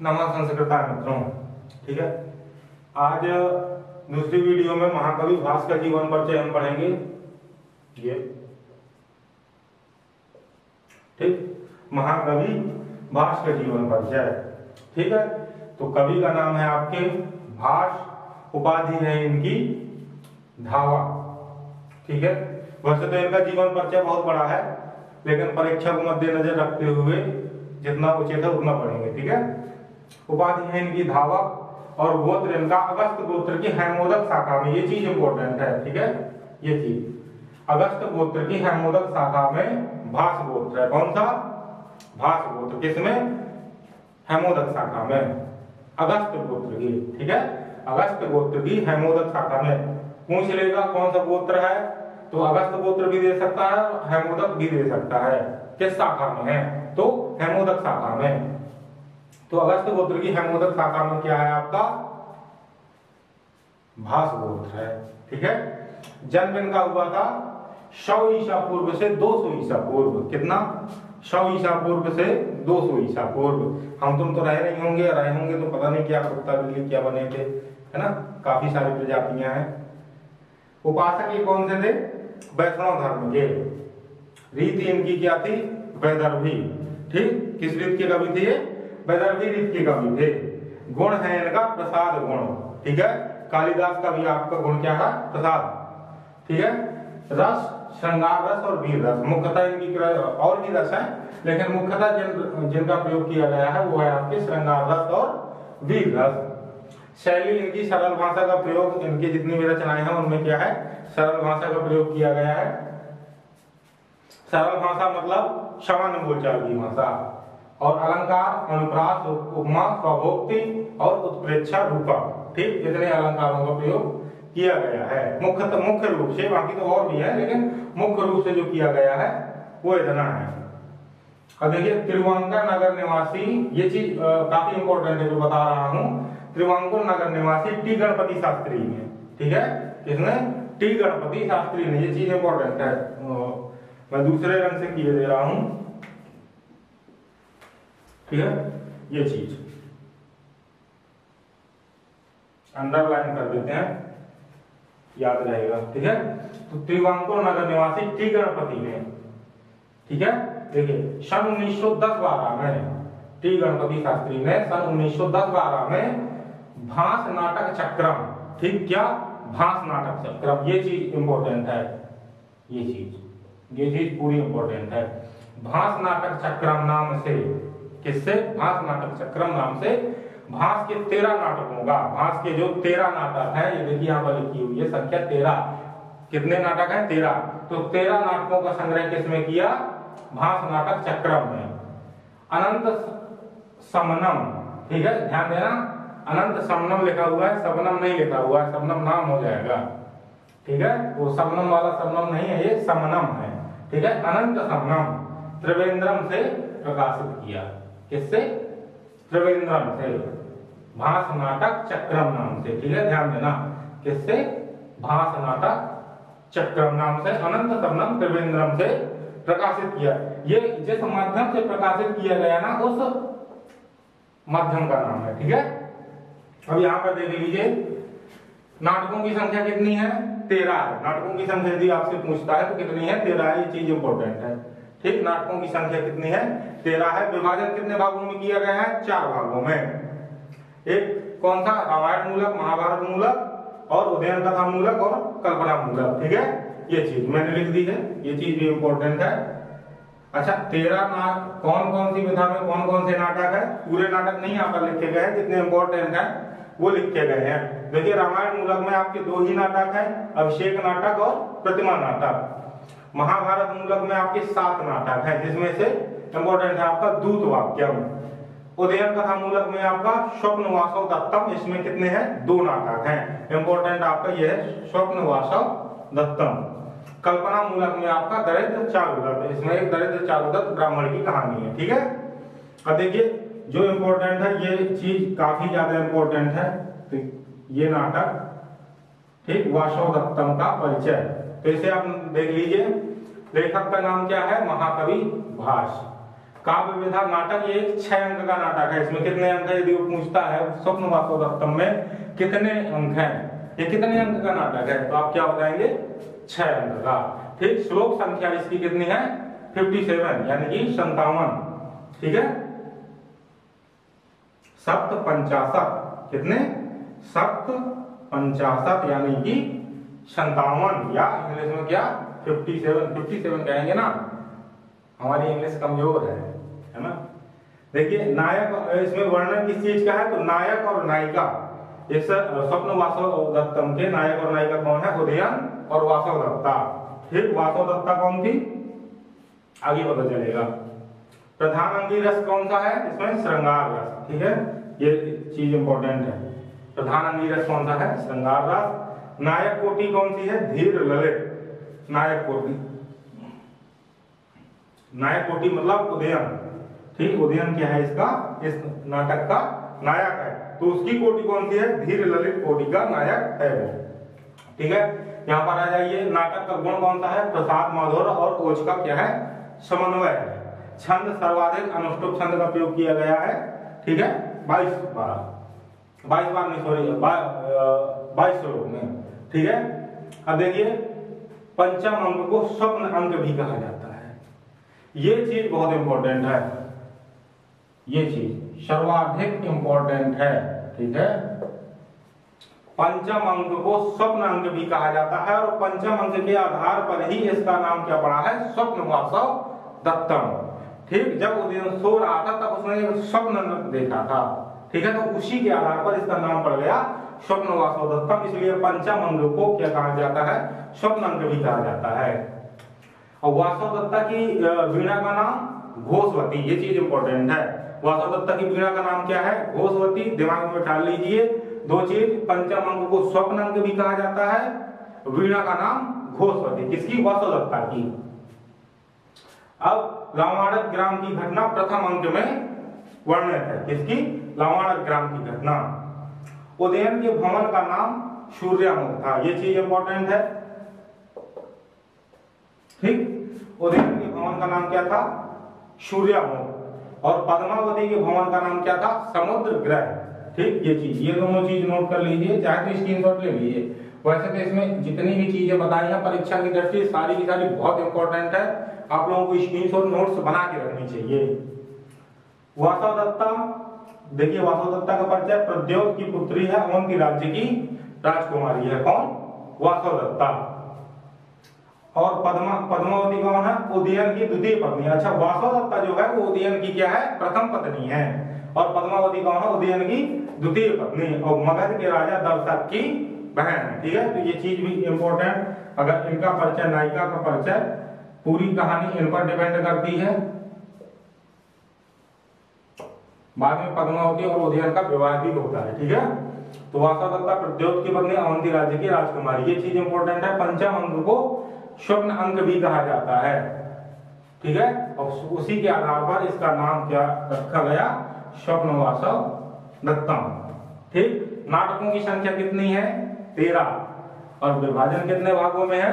नमः संस्कृताय मित्रों। ठीक है, आज दूसरी वीडियो में महाकवि भास का जीवन परिचय हम पढ़ेंगे। ये ठीक, महाकवि भास का जीवन परिचय। ठीक है, तो कवि का नाम है आपके भास, उपाधि है इनकी धावा। ठीक है, वैसे तो इनका जीवन परिचय बहुत बड़ा है, लेकिन परीक्षा को मद्देनजर रखते हुए जितना उचित है उतना पढ़ेंगे। ठीक है, उपाधि है इनकी धावा और गोत्र इनका अगस्त गोत्र की हैमोदक शाखा में, ये चीज इंपॉर्टेंट है। ठीक है, ये चीज अगस्त गोत्र की हैमोदक शाखा में भास गोत्र है। कौन सा? भास गोत्र। किसमें? हैमोदक शाखा में, अगस्त गोत्र की। ठीक है, अगस्त गोत्र की हैमोदक शाखा में। पूछ लेगा कौन सा गोत्र है, तो अगस्त गोत्र भी दे सकता है, हैमोदक भी दे सकता है। किस शाखा में है? तो हैमोदक शाखा में। तो अगस्त गोत्र की हैमोदक शाखा में क्या है आपका? भास गोत्र है। ठीक है, जन्म इनका हुआ था 100 ईसा पूर्व से 200 ईसा पूर्व। कितना? 100 ईसा पूर्व से 200 ईसा पूर्व। हम तुम तो रहे नहीं होंगे, रहे होंगे तो पता नहीं क्या कुत्ता बिल्ली क्या बने थे, है ना। काफी सारी प्रजातियां हैं। उपासक ये कौन से थे? वैष्णव धर्म के। रीति इनकी क्या थी? वैदर्भी। ठीक, किस रीत के कवि थे ये? वैदर्भी रीत के कवि थे। गुण है इनका प्रसाद गुण। ठीक है, कालिदास का भी आपका गुण क्या है? प्रसाद। ठीक है, रस, श्रृंगार रस और वीर रस मुख्यतः इनकी, और भी रस है लेकिन मुख्यतः जिनका प्रयोग किया गया है वो है आपके श्रृंगार रस और वीर रस। शैली इनकी सरल भाषा का प्रयोग, इनकी जितनी भी रचनाएं हैं उनमें क्या है? सरल भाषा का प्रयोग किया गया है। सरल भाषा मतलब सामान्य बोलचाल की भाषा। और अलंकार, अनुप्रास, उपमा, स्वभोक्ति और उत्प्रेक्षा रूपक। ठीक, इतने अलंकारों का प्रयोग किया गया है मुख्य रूप से। बाकी तो और भी है, लेकिन मुख्य रूप से जो किया गया है वो इतना है। अब देखिए, तिरुवांकुर नगर निवासी, ये चीज काफी इंपॉर्टेंट है जो बता रहा हूं। तिरुवांकुर नगर निवासी टी गणपति शास्त्री ने। ठीक है, किसने? टी गणपति शास्त्री ने। ये चीज इंपॉर्टेंट है, मैं दूसरे रंग से किए दे रहा हूं। ठीक है, ये चीज अंडरलाइन कर देते हैं, याद रहेगा। ठीक है, तो तिरुवांकुर नगर निवासी टी गणपति ने, ठीक है, देखिए सन 1910-12 में टी गणपति शास्त्री ने सन 1910-12 में भास नाटक चक्रम, ठीक, क्या? भास नाटक चक्रम, ये चीज इंपॉर्टेंट है। ये चीज पूरी इंपॉर्टेंट है। भास नाटक चक्रम नाम से, किससे? भास नाटक चक्रम नाम से भास के 13 नाटकों का, भास के जो 13 नाटक है, ये देखिए यहाँ पर लिखी हुई है संख्या 13। कितने नाटक है? 13। तो 13 नाटकों का संग्रह किसमें किया? भास नाटक चक्रम में। अनंत समनम, ठीक है, ध्यान देना, अनंत समनम लिखा हुआ है, सबनम नहीं लिखा हुआ है, सबनम नाम हो जाएगा। ठीक है, वो सबनम वाला सबनम नहीं है, ये समनम है। ठीक है, अनंत समनम त्रिवेंद्रम से प्रकाशित किया। किससे? त्रिवेंद्रम से, भास नाटक चक्रम नाम से। ठीक है, ध्यान देना, किससे? भास नाटक चक्रम नाम से अनंत समनम त्रिवेंद्रम से प्रकाशित किया। ये जिस माध्यम से प्रकाशित किया गया ना, उस माध्यम का नाम है। ठीक है, अब यहाँ पर देख लीजिए, नाटकों की संख्या कितनी है? 13 है। नाटकों की संख्या यदि आपसे पूछता है तो कितनी है? 13 है। ये चीज इंपॉर्टेंट है। ठीक, नाटकों की संख्या कितनी है? 13 है। विभाजन कितने भागों में किया गया है? 4 भागों में। एक कौन सा? रामायण मूलक, महाभारत मूलक और उदयन कथा मूलक और कल्पना मूलक। ठीक है, ये चीज मैंने लिख दी है, ये चीज भी इंपॉर्टेंट है। अच्छा, 13 नाटक कौन कौन सी विधा में कौन कौन से नाटक है? पूरे नाटक नहीं यहाँ पर लिखे गए हैं, जितने इंपॉर्टेंट है वो लिखे गए हैं। देखिए, रामायण मूलक में आपके 2 ही नाटक है, अभिषेक नाटक और प्रतिमा नाटक। महाभारत मूलक में आपके 7 नाटक है, जिसमें से इंपॉर्टेंट है आपका दूत वाक्यम। उदयन कथा मूलक में आपका स्वप्न वासव दत्तम, इसमें कितने हैं? 2 नाटक हैं। इंपॉर्टेंट आपका यह है स्वप्न वासव दत्तम। कल्पना मूलक में आपका दरिद्र चारुदत्त, इसमें एक दरिद्र चारुदत्त ब्राह्मण की कहानी है। ठीक है, अब देखिए जो इंपॉर्टेंट है, ये चीज काफी ज्यादा इंपॉर्टेंट है। तो ये नाटक, ठीक, वासव दत्तम का परिचय, तो इसे आप देख लीजिए। लेखक का नाम क्या है? महाकवि भास। काव्य विधा नाटक ये 6 अंक का नाटक है। इसमें कितने अंक है यदि वो पूछता है स्वप्न वासोदत्तम में कितने अंक हैं, ये कितने अंक का नाटक है, तो आप क्या बताएंगे 6 अंक का। ठीक, श्लोक संख्या इसकी कितनी है 57 यानी कि 57। ठीक है, सप्त पंचाशत कितने 57 यानी कि 57 या इंग्लिश में क्या 57 कहेंगे ना, हमारी इंग्लिश कमजोर है ना। देखिए नायक इसमें वर्णन किस चीज का है, तो नायक और नायिका इस स्वप्न वासोदत्तम के नायक और नायिका कौन है, उदयन और वासोदत्ता। ठीक, वासोदत्ता कौन थी आगे पता चलेगा। प्रधान अंगी रस कौन सा है इसमें, श्रृंगार रस। ठीक है, ये चीज इंपॉर्टेंट है। प्रधान अंगी रस कौन सा है, श्रृंगार रस। नायक कोटि कौन सी है, धीर ललित नायक कोटि। नायक कोटि मतलब उदयन। ठीक, उदयन क्या है इसका, इस नाटक का नायक है, तो उसकी कोटि कौन सी है, धीर ललित कोटि का नायक है वो। ठीक है, यहाँ पर आ जाइए, नाटक का गुण कौन सा है, प्रसाद माधुर्य और ओज का क्या है, समन्वय है। छंद सर्वाधिक अनुष्टुप छंद का प्रयोग किया गया है। ठीक है, 22 बार नहीं सॉरी 22 श्लोक में। ठीक है, अब देखिए पंचम अंक को स्वप्न अंक भी कहा जाता है। ये चीज बहुत इंपॉर्टेंट है, ये चीज सर्वाधिक इंपॉर्टेंट है। ठीक है, पंचम अंक को स्वप्न अंक भी कहा जाता है और पंचम अंक के आधार पर ही इसका नाम क्या पड़ा है, स्वप्न वासोदत्तम। ठीक, जब उदयन सो रहा था तब उसने एक स्वप्न देखा था। ठीक है, तो उसी के आधार पर इसका नाम पड़ गया स्वप्न वासोदत्तम, इसलिए पंचम अंक को क्या कहा जाता है, स्वप्न अंक भी कहा जाता है। और वासोदत्ता की वीणा का नाम घोषवती, ये चीज इंपॉर्टेंट है। वासोदत्ता की वीणा का नाम क्या है, घोषवती, दिमाग में बैठा लीजिए दो चीज। पंचम अंक को स्वप्न अंक भी कहा जाता है, वीणा का नाम घोषवती, किसकी, वासोदत्ता की। अब लावाणक ग्राम की घटना प्रथम अंक में वर्णित है, किसकी, लावाणक ग्राम की घटना। उदयन के भवन का नाम सूर्यामुख था, ये चीज इंपॉर्टेंट है। ठीक, उदयन के भवन का नाम क्या था, सूर्यामुख, और पद्मावती के भवन का नाम क्या था, समुद्र ग्रह। ठीक, ये चीज, ये दोनों चीज नोट कर लीजिए, चाहे तो स्क्रीनशॉट ले लीजिए। वैसे तो इसमें जितनी भी चीजें बताई हैं परीक्षा की दृष्टि से सारी की सारी बहुत इंपॉर्टेंट है, आप लोगों को स्क्रीनशॉट नोट्स बना के रखनी चाहिए। वासोदत्ता, देखिए वासोदत्ता का परिचय, प्रद्योत की पुत्री है, अवंती राज्य की राजकुमारी है, कौन, वासोदत्ता। और पद्मावती कौन है, उदयन की द्वितीय पत्नी। अच्छा, वासोदत्ता जो है वो उदयन की क्या है, प्रथम पत्नी है, और पद्मावती कौन है, उदयन की द्वितीय पत्नी और मगध के राजा दर्शक की बहन है। ठीक है, तो ये चीज भी इंपॉर्टेंट। अगर इनका परिचय, नायिका का परिचय, पूरी कहानी इन पर डिपेंड करती है। बाद में पद्मावती और उदयन का विवाह भी होता है। ठीक है, तो वासोदत्ता प्रद्योत की पत्नी, अवंती राज्य की राजकुमारी, ये चीज इंपॉर्टेंट है। पंचम अंक को स्वप्न अंक भी कहा जाता है। ठीक है, और उसी के आधार पर इसका नाम क्या रखा गया, स्वप्न वासोदत्तम। ठीक, नाटकों की संख्या कितनी है, 13, और विभाजन कितने भागों में है,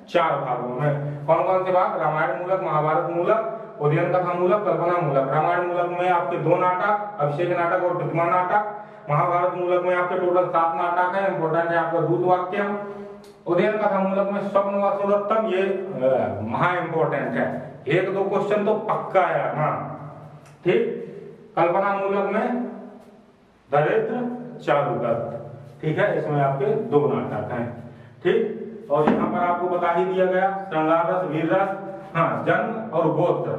4 भागों में। कौन कौन से भाग, रामायण मूलक, महाभारत मूलक, उदयन कथा मूलक, कल्पना मूलक। रामायण मूलक में आपके 2 नाटक, अभिषेक नाटक और प्रतिमा नाटक। महाभारत मूलक में आपके टोटल 7 नाटक है, इंपॉर्टेंट है आपका दूत वाक्य। उदयन कथा मूलक में स्वप्न वासोदत्तम, ये महा इंपॉर्टेंट है, 1-2 क्वेश्चन तो पक्का है ना। ठीक, कल्पना मूलक में दरिद्र चारुदत्त। ठीक है, इसमें आपके 2 नाटक हैं। ठीक, और यहाँ पर आपको बता ही दिया गया, श्रृंगार रस, वीर रस, हाँ, जन्म और गोत्र,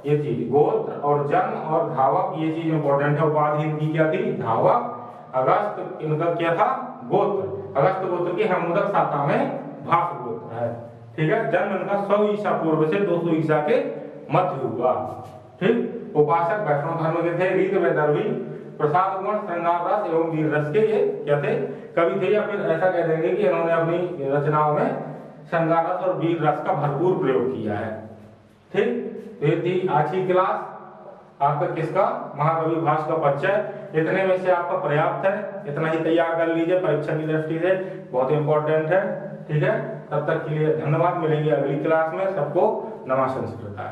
ये चीज, गोत्र और जन्म और धावक, ये चीज इंपॉर्टेंट है। उपाधि इनकी क्या थी, धावक। अगस्त इनका क्या था, गोत्र। अगस्त गोत्र की हेमूदक शाखा में भास गोत्र है। ठीक है, जन्म इनका 100 ईसा पूर्व से 200 ईसा के मध्य हुआ। ठीक, उपासक वैष्णव धर्म के थे, रीत वैदर्भी, प्रसाद गुण, श्रृंगार रस एवं वीर रस के ये क्या थे, कवि थे, या फिर ऐसा कह देंगे कि इन्होंने अपनी रचनाओं में श्रृंगार रस और वीर रस का भरपूर प्रयोग किया है। ठीक, तो ये थी आज की क्लास आपका किसका, महाकवि भास का परिचय। इतने में से आपका पर्याप्त है, इतना ही तैयार कर लीजिए, परीक्षा की दृष्टि से बहुत इंपॉर्टेंट है। ठीक है, तब तक के लिए धन्यवाद, मिलेंगे अगली क्लास में। सबको नमः संस्कृत है।